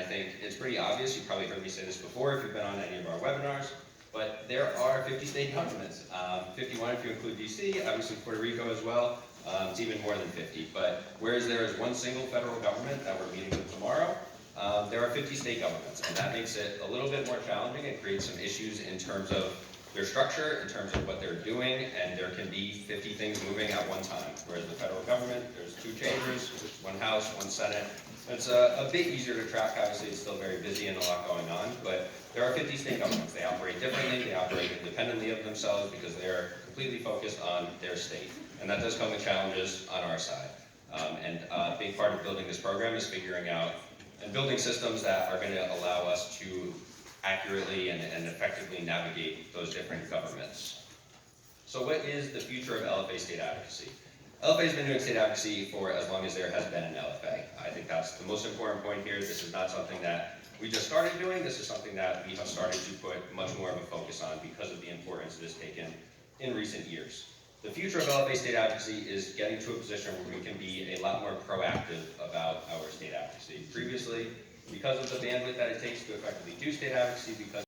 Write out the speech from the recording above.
think it's pretty obvious. You've probably heard me say this before if you've been on any of our webinars, but there are 50 state governments, 51 if you include DC, obviously Puerto Rico as well. It's even more than 50, but whereas there is one single federal government that we're meeting with tomorrow, there are 50 state governments, and that makes it a little bit more challenging. It creates some issues in terms of their structure, in terms of what they're doing, and there can be 50 things moving at one time. Whereas the federal government, there's 2 chambers, one House, one Senate. It's a bit easier to track. Obviously, it's still very busy and a lot going on, but there are 50 state governments. They operate differently, they operate independently of themselves because they're completely focused on their state. And that does come with challenges on our side. And a big part of building this program is figuring out and building systems that are going to allow us to accurately and effectively navigate those different governments. So what is the future of LFA state advocacy? LFA has been doing state advocacy for as long as there has been an LFA. I think that's the most important point here. This is not something that we just started doing. This is something that we have started to put much more of a focus on because of the importance it has taken in recent years. The future of LFA state advocacy is getting to a position where we can be a lot more proactive about our state advocacy. Previously, because of the bandwidth that it takes to effectively do state advocacy, because